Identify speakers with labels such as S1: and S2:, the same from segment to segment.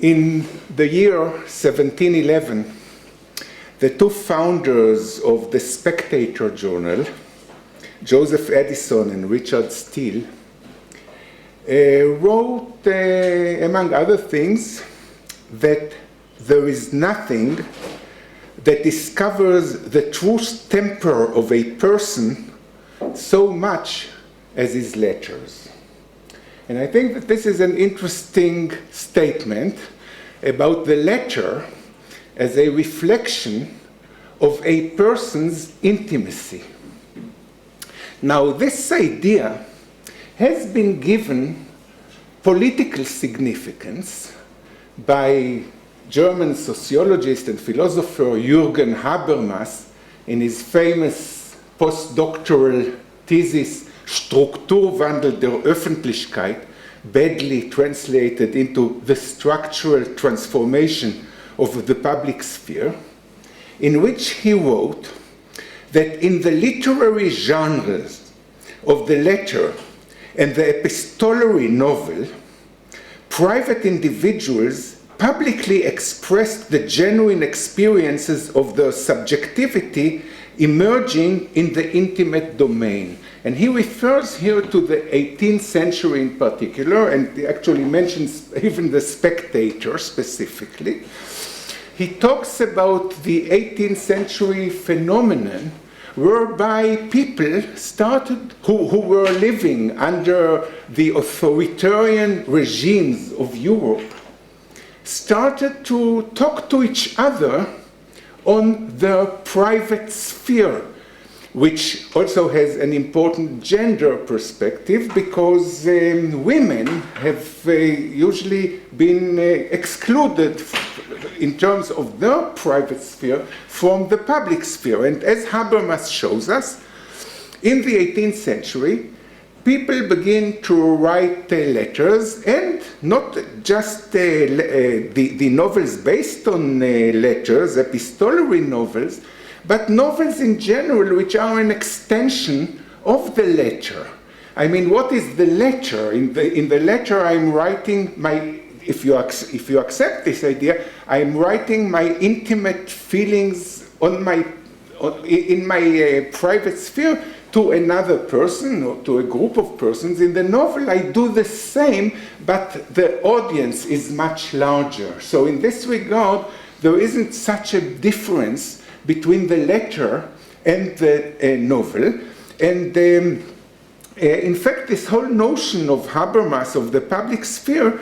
S1: In the year 1711, the two founders of the Spectator journal, Joseph Addison and Richard Steele, wrote, among other things, that there is nothing that discovers the true temper of a person so much as his letters. And I think that this is an interesting statement about the letter as a reflection of a person's intimacy. Now, this idea has been given political significance by German sociologist and philosopher Jürgen Habermas in his famous postdoctoral thesis Strukturwandel der Öffentlichkeit, badly translated into the structural transformation of the public sphere, in which he wrote that in the literary genres of the letter and the epistolary novel, private individuals publicly expressed the genuine experiences of their subjectivity emerging in the intimate domain. And he refers here to the 18th century in particular, and he actually mentions even the Spectator specifically. He talks about the 18th century phenomenon whereby people started, who were living under the authoritarian regimes of Europe, started to talk to each other on their private sphere, which also has an important gender perspective because women have usually been excluded in terms of their private sphere from the public sphere. And as Habermas shows us, in the 18th century, people begin to write letters, and not just the novels based on letters, epistolary novels, but novels in general which are an extension of the letter. I mean, what is the letter? In the letter I'm writing my, if you accept this idea, I'm writing my intimate feelings in my private sphere to another person or to a group of persons. In the novel I do the same, but the audience is much larger. So in this regard, there isn't such a difference between the letter and the novel. And in fact, this whole notion of Habermas, of the public sphere,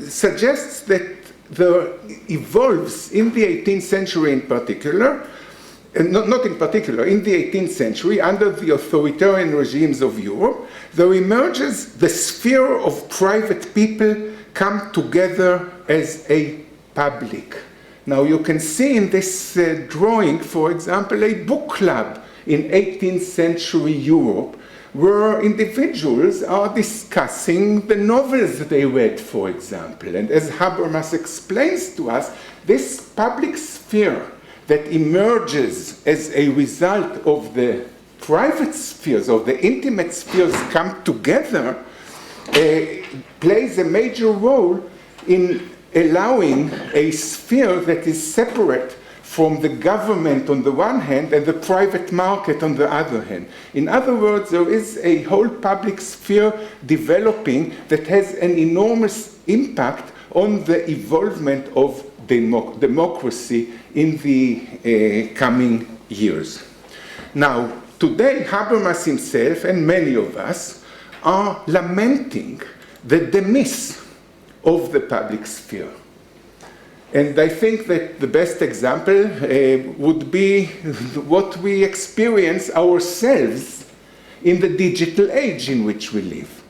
S1: suggests that there evolves in the 18th century in particular, not in particular, in the 18th century, under the authoritarian regimes of Europe, there emerges the sphere of private people come together as a public. Now you can see in this drawing, for example, a book club in 18th century Europe, where individuals are discussing the novels they read, for example. And as Habermas explains to us, this public sphere that emerges as a result of the private spheres, of the intimate spheres come together, plays a major role in allowing a sphere that is separate from the government on the one hand and the private market on the other hand. In other words, there is a whole public sphere developing that has an enormous impact on the evolvement of democracy in the coming years. Now, today, Habermas himself and many of us are lamenting the demise of the public sphere. And I think that the best example would be what we experience ourselves in the digital age in which we live.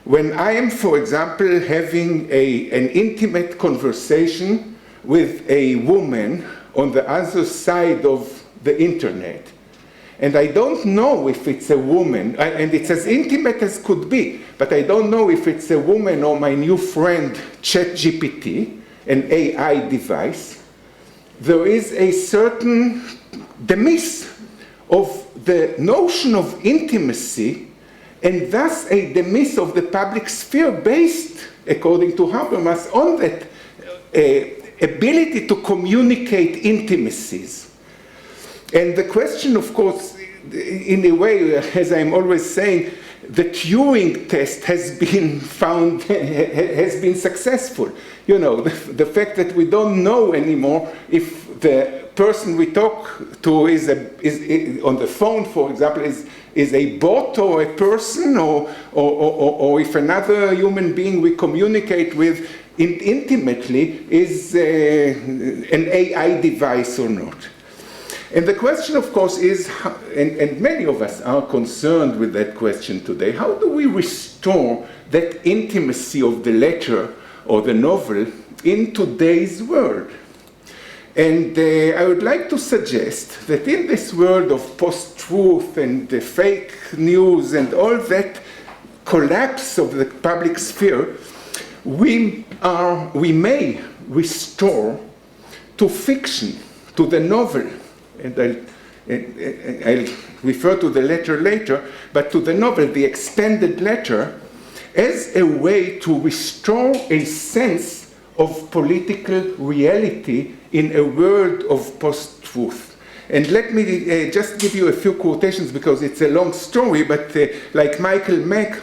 S1: When I am, for example, having an intimate conversation with a woman on the other side of the internet, and I don't know if it's a woman, and it's as intimate as could be, but I don't know if it's a woman or my new friend ChatGPT, an AI device, there is a certain demise of the notion of intimacy, and thus a demise of the public sphere based according to Habermas, on that ability to communicate intimacies. And the question, of course, in a way, as I'm always saying, the Turing test has been found, has been successful. You know, the fact that we don't know anymore if the person we talk to is on the phone, for example, is a bot or a person, or if another human being we communicate with intimately is an AI device or not. And the question, of course, is, and many of us are concerned with that question today, how do we restore that intimacy of the letter or the novel in today's world? And I would like to suggest that in this world of post-truth and fake news and all that collapse of the public sphere, we may restore to fiction, to the novel, and I'll refer to the letter later, but to the novel, the expanded letter, as a way to restore a sense of political reality in a world of post-truth. And let me just give you a few quotations because it's a long story, but like Michael Mack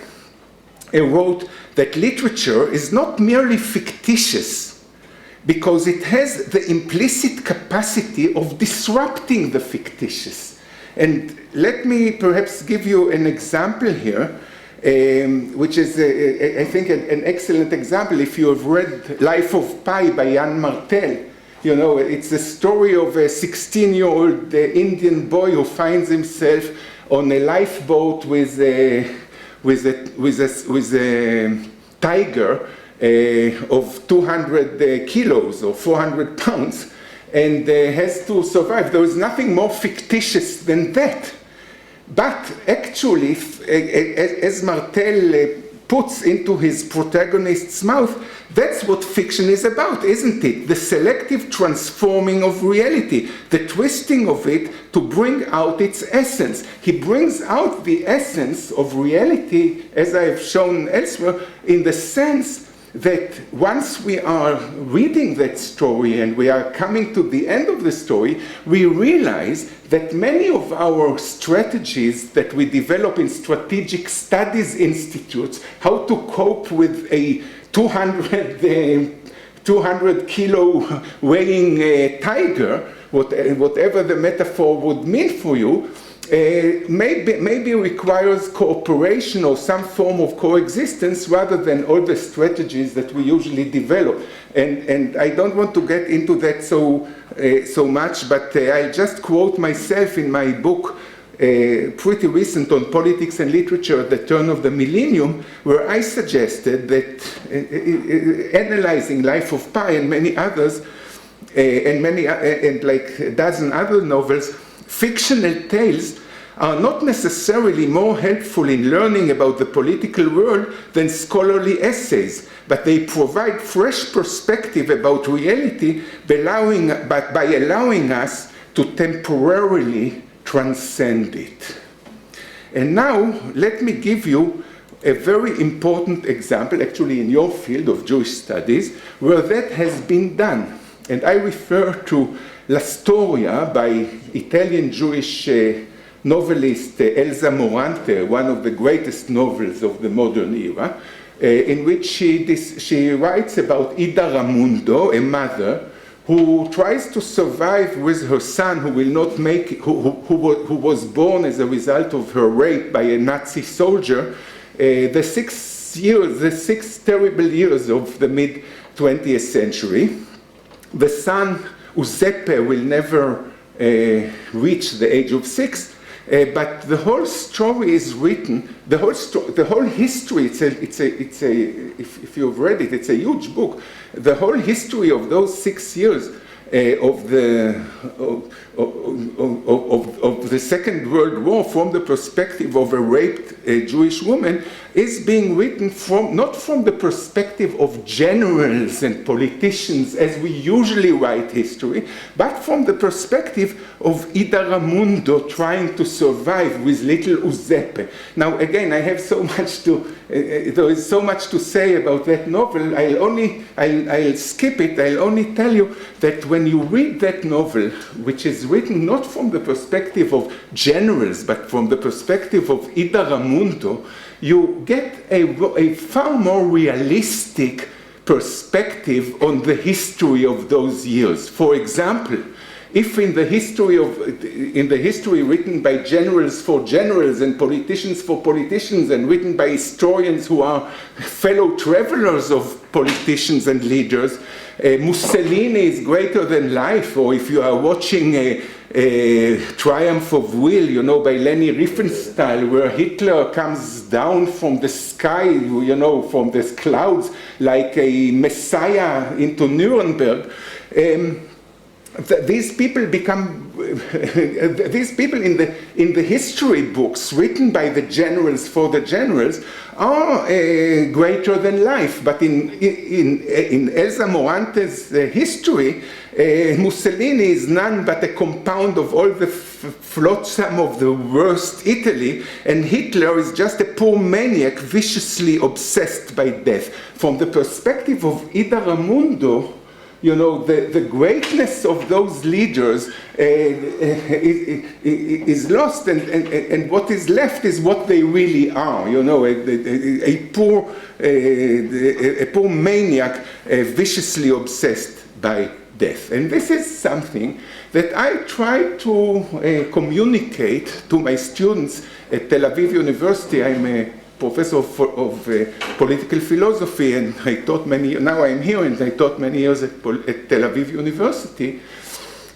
S1: wrote that literature is not merely fictitious, because it has the implicit capacity of disrupting the fictitious. And let me perhaps give you an example here, which is, I think, an excellent example. If you have read Life of Pi by Jan Martel, you know, it's the story of a 16-year-old Indian boy who finds himself on a lifeboat with a tiger of 200 kilos or 400 pounds, and has to survive. There is nothing more fictitious than that. But actually, as Martel puts into his protagonist's mouth, that's what fiction is about, isn't it? The selective transforming of reality, the twisting of it to bring out its essence. He brings out the essence of reality, as I have shown elsewhere, in the sense that once we are reading that story and we are coming to the end of the story, we realize that many of our strategies that we develop in strategic studies institutes, how to cope with a 200 kilo weighing tiger, whatever the metaphor would mean for you, maybe requires cooperation or some form of coexistence rather than all the strategies that we usually develop. And I don't want to get into that so much, but I'll just quote myself in my book, pretty recent, on politics and literature at the turn of the millennium, where I suggested that analyzing Life of Pi and many others, and like a dozen other novels, fictional tales are not necessarily more helpful in learning about the political world than scholarly essays, but they provide fresh perspective about reality by allowing us to temporarily transcend it. And now, let me give you a very important example, actually in your field of Jewish studies, where that has been done. And I refer to La Storia by Italian Jewish novelist Elsa Morante, one of the greatest novels of the modern era, in which she writes about Ida Ramundo, a mother who tries to survive with her son who will not make it, who was born as a result of her rape by a Nazi soldier, the 6 terrible years of the mid-20th century. The son, Giuseppe, will never reach the age of 6, but the whole story is written, the whole history, if you've read it, it's a huge book. The whole history of those 6 years of the Second World War from the perspective of a raped Jewish woman is being written not from the perspective of generals and politicians as we usually write history, but from the perspective of Ida Ramundo trying to survive with little Uzepe. Now again, I have so much there is so much to say about that novel. I'll skip it. I'll only tell you that when you read that novel, which is written not from the perspective of generals, but from the perspective of Ida Ramundo, you get a far more realistic perspective on the history of those years. For example, if in the history written by generals for generals and politicians for politicians and written by historians who are fellow travelers of politicians and leaders, Mussolini is greater than life, or if you are watching a Triumph of Will, you know, by Leni Riefenstahl, where Hitler comes down from the sky, you know, from the clouds, like a messiah into Nuremberg, these people become these people in the history books written by the generals for the generals are greater than life. But in Elsa Morante's history, Mussolini is none but a compound of all the flotsam of the worst Italy, and Hitler is just a poor maniac viciously obsessed by death. From the perspective of Ida Ramundo, you know, the greatness of those leaders is lost, and what is left is what they really are. You know, a poor maniac viciously obsessed by death. And this is something that I try to communicate to my students at Tel Aviv University. I'm a professor of political philosophy, and I taught now I'm here, and I taught many years at Tel Aviv University.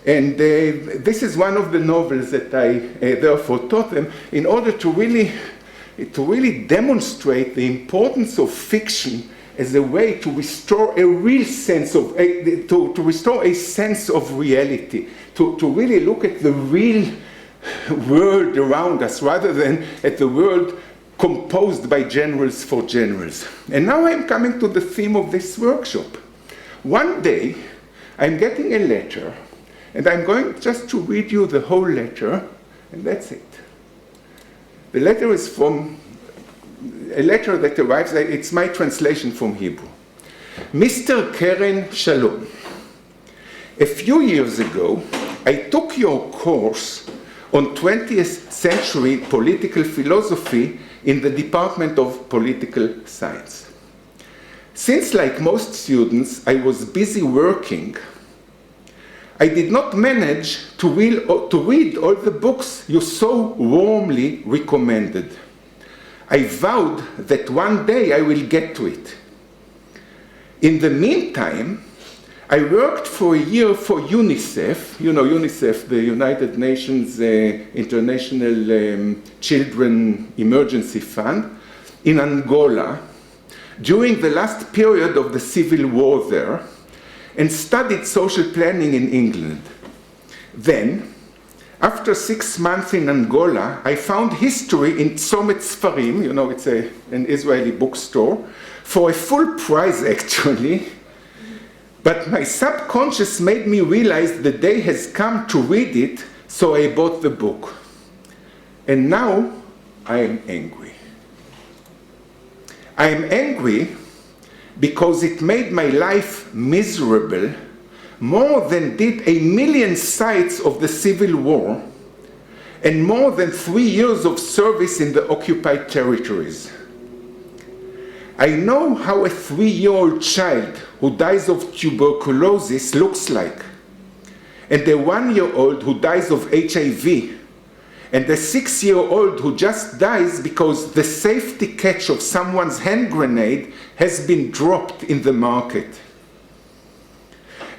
S1: And this is one of the novels that I therefore taught them in order to really demonstrate the importance of fiction as a way to restore a real sense of, to restore a sense of reality, to really look at the real world around us rather than at the world composed by generals for generals. And now I'm coming to the theme of this workshop. One day, I'm getting a letter, and I'm going just to read you the whole letter, and that's it. The letter is from a letter that arrives, it's my translation from Hebrew. Mr. Keren, Shalom. A few years ago, I took your course on 20th century political philosophy in the Department of Political Science. Since, like most students, I was busy working, I did not manage to read all the books you so warmly recommended. I vowed that one day I will get to it. In the meantime, I worked for a year for UNICEF, you know UNICEF, the United Nations International Children Emergency Fund, in Angola during the last period of the civil war there, and studied social planning in England. Then, after 6 months in Angola, I found history in Tzomet Sfarim, you know, it's an Israeli bookstore, for a full price actually. But my subconscious made me realize the day has come to read it, so I bought the book. And now I am angry. I am angry because it made my life miserable more than did 1,000,000 sites of the Civil War and more than 3 years of service in the occupied territories. I know how a 3-year-old child who dies of tuberculosis looks like, and a 1-year-old who dies of HIV, and a 6-year-old who just dies because the safety catch of someone's hand grenade has been dropped in the market.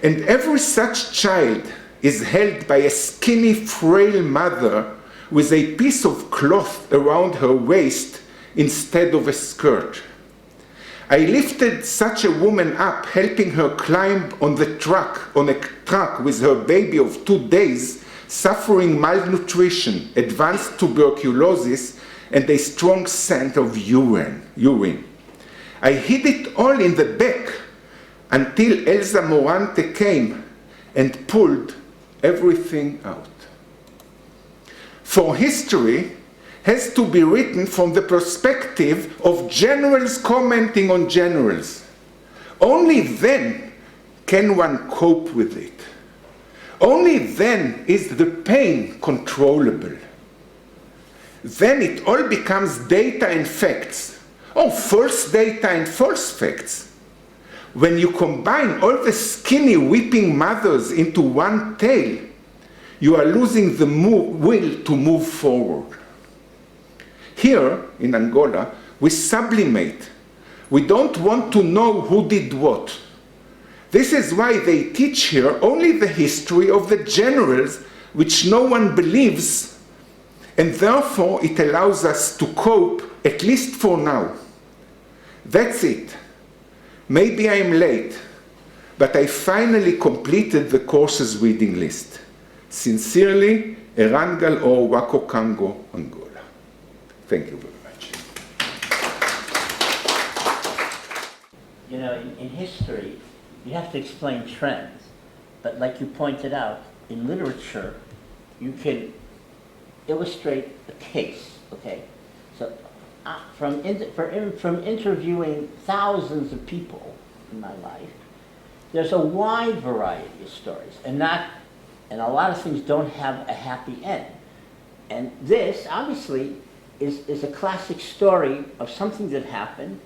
S1: And every such child is held by a skinny, frail mother with a piece of cloth around her waist instead of a skirt. I lifted such a woman up, helping her climb on a truck with her baby of 2 days, suffering malnutrition, advanced tuberculosis, and a strong scent of urine. I hid it all in the back until Elsa Morante came and pulled everything out. For history has to be written from the perspective of generals commenting on generals. Only then can one cope with it. Only then is the pain controllable. Then it all becomes data and facts, or false data and false facts. When you combine all the skinny weeping mothers into one tale, you are losing the will to move forward. Here, in Angola, we sublimate. We don't want to know who did what. This is why they teach here only the history of the generals, which no one believes, and therefore it allows us to cope, at least for now. That's it. Maybe I'm late, but I finally completed the course's reading list. Sincerely, Erangal or Wako Kango, Angola. Thank you very much.
S2: You know, in history, you have to explain trends. But like you pointed out, in literature, you can illustrate a case, okay? So from interviewing thousands of people in my life, there's a wide variety of stories. And a lot of things don't have a happy end. And this, obviously, is a classic story of something that happened,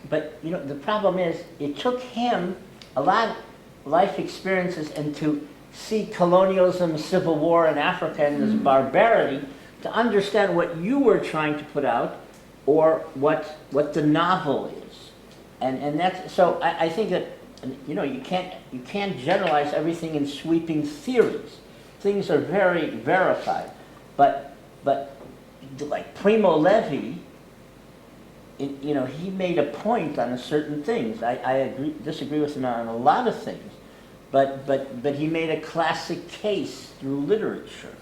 S2: but you know, the problem is it took him a lot of life experiences and to see colonialism, civil war in Africa and this barbarity to understand what you were trying to put out or what the novel is. And that's, so I think that, you know, you can't generalize everything in sweeping theories. Things are very verified, but like Primo Levi, you know, he made a point on certain things. I disagree with him on a lot of things, but he made a classic case through literature.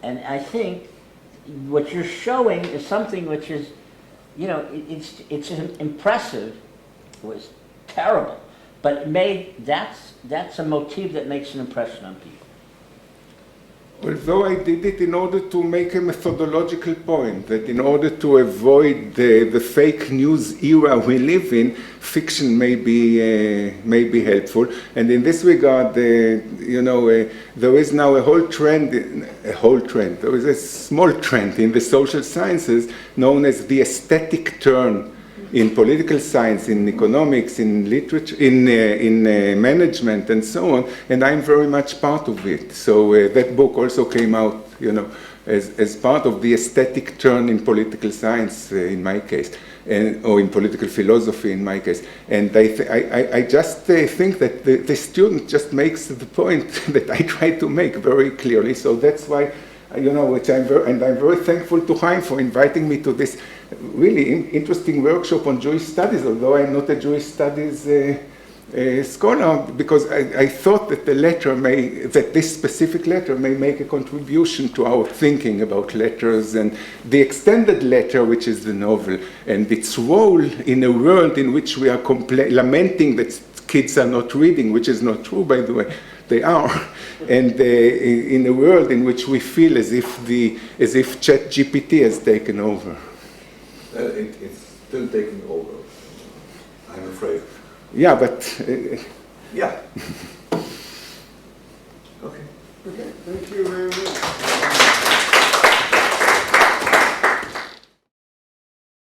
S2: And I think what you're showing is something which is, you know, it's impressive. It was terrible, but that's a motif that makes an impression on people.
S1: Although I did it in order to make a methodological point, that in order to avoid the fake news era we live in, fiction may be helpful. And in this regard, you know, there is now a whole trend. There is a small trend in the social sciences known as the aesthetic turn in political science, in economics, in literature, in management, and so on, and I'm very much part of it. So that book also came out, you know, as part of the aesthetic turn in political science, in my case, or in political philosophy, in my case. And I just think that the student just makes the point that I try to make very clearly. So that's why, you know, I'm very thankful to Chaim for inviting me to this really interesting workshop on Jewish studies, although I'm not a Jewish studies scholar, because I thought that this specific letter may make a contribution to our thinking about letters and the extended letter, which is the novel, and its role in a world in which we are lamenting that kids are not reading, which is not true, by the way. They are, and in a world in which we feel as if ChatGPT has taken over.
S3: It's still taking over, I'm afraid.
S1: Yeah, but...
S3: yeah. Okay.
S1: Okay, thank you very much.